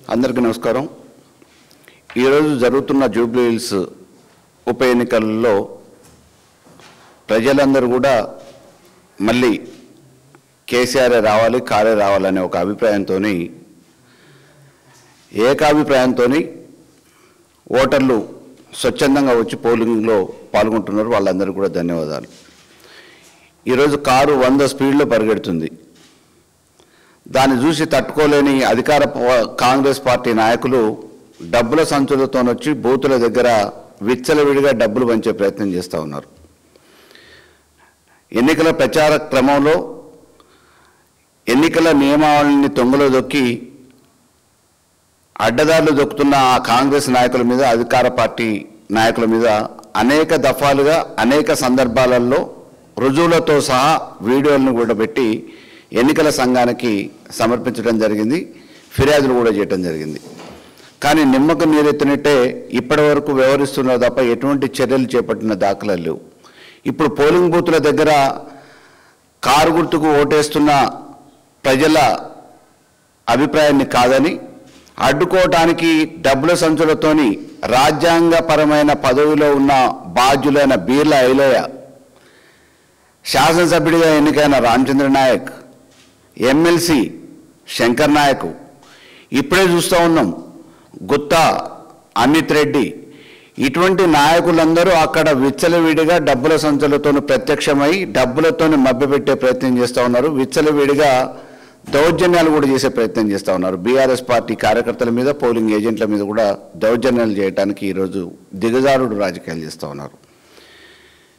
అందరికీ నమస్కారం. ఈరోజు జరుగుతున్న జూబ్లీ హిల్స్ ఉప ఎన్నికల్లో ప్రజలందరూ కూడా మళ్ళీ కేసీఆర్ రావాలి, కారే రావాలనే ఒక అభిప్రాయంతో ఏకాభిప్రాయంతో ఓటర్లు స్వచ్ఛందంగా వచ్చి పోలింగ్లో పాల్గొంటున్నారు. వాళ్ళందరూ కూడా ధన్యవాదాలు. ఈరోజు కారు 100 స్పీడ్లో పరిగెడుతుంది. దాన్ని చూసి తట్టుకోలేని అధికార కాంగ్రెస్ పార్టీ నాయకులు డబ్బుల సంచులతో వచ్చి బూతుల దగ్గర విచ్చలవిడిగా డబ్బులు పంచే ప్రయత్నం చేస్తూ ఉన్నారు. ఎన్నికల ప్రచార క్రమంలో ఎన్నికల నియమావళిని తొంగలో దొక్కి అడ్డదారులు దొక్కుతున్న ఆ కాంగ్రెస్ నాయకుల మీద, అధికార పార్టీ నాయకుల మీద అనేక దఫాలుగా అనేక సందర్భాలలో రుజువులతో సహా వీడియోలను కూడా పెట్టి ఎన్నికల సంఘానికి సమర్పించడం జరిగింది. ఫిర్యాదులు కూడా చేయడం జరిగింది. కానీ నిమ్మకు నీరెత్తినట్టే ఇప్పటి వరకు వ్యవహరిస్తున్నారు తప్ప ఎటువంటి చర్యలు చేపట్టిన దాఖలాలు లేవు. ఇప్పుడు పోలింగ్ బూతుల దగ్గర కారు గుర్తుకు ఓటేస్తున్న ప్రజల అభిప్రాయాన్ని కాదని అడ్డుకోవటానికి డబ్బుల సంచులతోని రాజ్యాంగపరమైన పదవిలో ఉన్న బాధ్యులైన బీర్ల ఐలయ్య, శాసనసభ్యుడిగా ఎన్నికైన రామచంద్ర నాయక్, ఎమ్మెల్సీ శంకర్ నాయక్, ఇప్పుడే చూస్తూ ఉన్నాం గుత్తా అమిత్ రెడ్డి, ఇటువంటి నాయకులందరూ అక్కడ విచ్చలవిడిగా డబ్బుల సంచులతో ప్రత్యక్షమై డబ్బులతో మభ్యపెట్టే ప్రయత్నం చేస్తూ ఉన్నారు. విచ్చలవిడిగా దౌర్జన్యాలు కూడా చేసే ప్రయత్నం చేస్తూ ఉన్నారు. బీఆర్ఎస్ పార్టీ కార్యకర్తల మీద, పోలింగ్ ఏజెంట్ల మీద కూడా దౌర్జన్యాలు చేయడానికి ఈరోజు దిగజారుడు రాజకీయాలు చేస్తూ ఉన్నారు.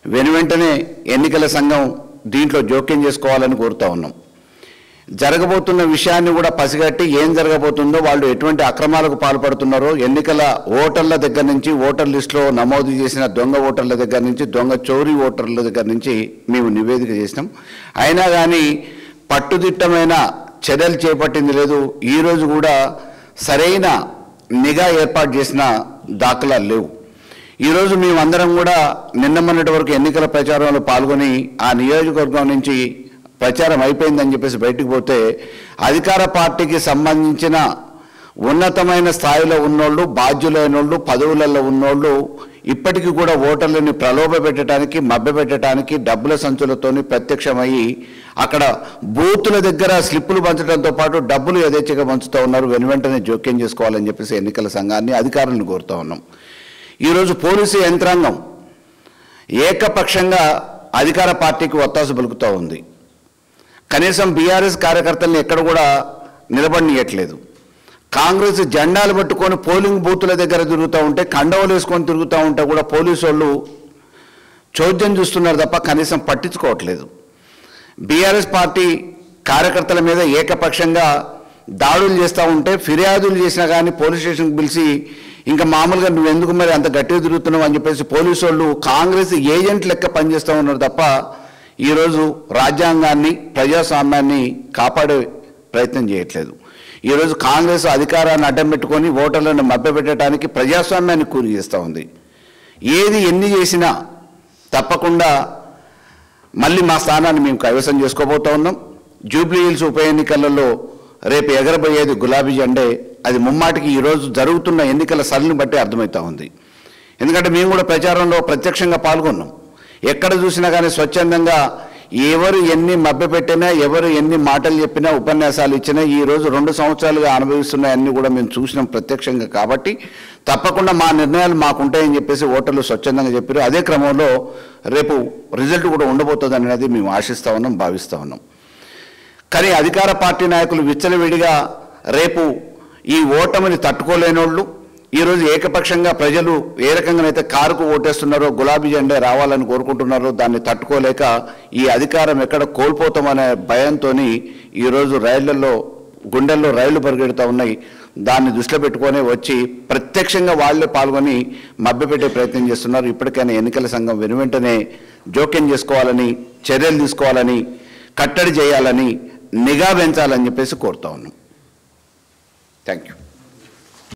వెనువెంటనే ఎన్నికల సంఘం దీంట్లో జోక్యం చేసుకోవాలని కోరుతూ ఉన్నాం. జరగబోతున్న విషయాన్ని కూడా పసిగట్టి ఏం జరగబోతుందో, వాళ్ళు ఎటువంటి అక్రమాలకు పాల్పడుతున్నారో, ఎన్నికల ఓటర్ల దగ్గర నుంచి, ఓటర్ లిస్టులో నమోదు చేసిన దొంగ ఓటర్ల దగ్గర నుంచి, దొంగ చోరీ ఓటర్ల దగ్గర నుంచి మేము నివేదిక చేసినాం. అయినా కానీ పట్టుదిట్టమైన చర్యలు చేపట్టింది లేదు. ఈరోజు కూడా సరైన నిఘా ఏర్పాటు చేసిన దాఖలాలు లేవు. ఈరోజు మేమందరం కూడా నిన్న మొన్నటి వరకు ఎన్నికల ప్రచారంలో పాల్గొని ఆ నియోజకవర్గం నుంచి ప్రచారం అయిపోయిందని చెప్పేసి బయటకు పోతే అధికార పార్టీకి సంబంధించిన ఉన్నతమైన స్థాయిలో ఉన్నోళ్ళు, బాధ్యులైన వాళ్ళు, పదవులలో ఉన్నోళ్ళు ఇప్పటికీ కూడా ఓటర్లని ప్రలోభ పెట్టడానికి, మభ్యపెట్టడానికి డబ్బుల సంచులతోని ప్రత్యక్షమయ్యి అక్కడ బూతుల దగ్గర స్లిప్పులు పంచడంతో పాటు డబ్బులు యథేచ్ఛగా పంచుతూ ఉన్నారు. వెనువెంటనే జోక్యం చేసుకోవాలని చెప్పేసి ఎన్నికల సంఘాన్ని, అధికారులను కోరుతూ ఉన్నాం. ఈరోజు పోలీసు యంత్రాంగం ఏకపక్షంగా అధికార పార్టీకి ఒత్తాసు పలుకుతూ ఉంది. కనీసం బీఆర్ఎస్ కార్యకర్తల్ని ఎక్కడ కూడా నిలబడియట్లేదు. కాంగ్రెస్ జెండాలు పట్టుకొని పోలింగ్ బూతుల దగ్గర తిరుగుతూ ఉంటే, కండవలు వేసుకొని తిరుగుతూ ఉంటే కూడా పోలీసు వాళ్ళు చోద్యం చూస్తున్నారు తప్ప కనీసం పట్టించుకోవట్లేదు. బీఆర్ఎస్ పార్టీ కార్యకర్తల మీద ఏకపక్షంగా దాడులు చేస్తూ ఉంటే, ఫిర్యాదులు చేసినా కానీ పోలీస్ స్టేషన్కి పిలిచి ఇంకా మామూలుగా నువ్వు ఎందుకు మరి అంత గట్టిగా తిరుగుతున్నావు అని చెప్పేసి పోలీసు వాళ్ళు కాంగ్రెస్ ఏజెంట్ లెక్క పనిచేస్తూ ఉన్నారు తప్ప ఈరోజు రాజ్యాంగాన్ని, ప్రజాస్వామ్యాన్ని కాపాడే ప్రయత్నం చేయట్లేదు. ఈరోజు కాంగ్రెస్ అధికారాన్ని అడ్డం పెట్టుకొని ఓటర్లను మభ్యపెట్టడానికి ప్రజాస్వామ్యాన్ని కూలి చేస్తూ ఉంది. ఏది ఎన్ని చేసినా తప్పకుండా మళ్ళీ మా స్థానాన్ని మేము కైవసం చేసుకోబోతూ ఉన్నాం. జూబ్లీ హిల్స్ ఉప ఎన్నికలలో రేపు ఎగరబోయేది గులాబీ జెండే. అది ముమ్మాటికి ఈరోజు జరుగుతున్న ఎన్నికల సరళిని బట్టి అర్థమవుతూ ఉంది. ఎందుకంటే మేము కూడా ప్రచారంలో ప్రత్యక్షంగా పాల్గొన్నాం. ఎక్కడ చూసినా కానీ స్వచ్ఛందంగా ఎవరు ఎన్ని మభ్యపెట్టినా, ఎవరు ఎన్ని మాటలు చెప్పినా, ఉపన్యాసాలు ఇచ్చినా ఈరోజు 2 సంవత్సరాలుగా అనుభవిస్తున్నాయన్నీ కూడా మేము చూసినాం ప్రత్యక్షంగా. కాబట్టి తప్పకుండా మా నిర్ణయాలు మాకుంటాయని చెప్పేసి ఓటర్లు స్వచ్ఛందంగా చెప్పారు. అదే క్రమంలో రేపు రిజల్ట్ కూడా ఉండబోతుంది అనేది మేము ఆశిస్తూ ఉన్నాం, భావిస్తూ ఉన్నాం. కానీ అధికార పార్టీ నాయకులు విచ్చలవిడిగా రేపు ఈ ఓటమిని తట్టుకోలేనోళ్ళు ఈరోజు ఏకపక్షంగా ప్రజలు ఏ రకంగానైతే కారుకు ఓటేస్తున్నారో, గులాబీ జెండా రావాలని కోరుకుంటున్నారో, దాన్ని తట్టుకోలేక ఈ అధికారం ఎక్కడ కోల్పోతామనే భయంతో ఈరోజు గుండెల్లో రైళ్లు పరిగెడుతూ ఉన్నాయి. దాన్ని దృష్టిలో పెట్టుకొని వచ్చి ప్రత్యక్షంగా వాళ్ళే పాల్గొని మభ్యపెట్టే ప్రయత్నం చేస్తున్నారు. ఇప్పటికైనా ఎన్నికల సంఘం వెనువెంటనే జోక్యం చేసుకోవాలని, చర్యలు తీసుకోవాలని, కట్టడి చేయాలని, నిఘా పెంచాలని చెప్పేసి కోరుతా ఉన్నాం. Thank you.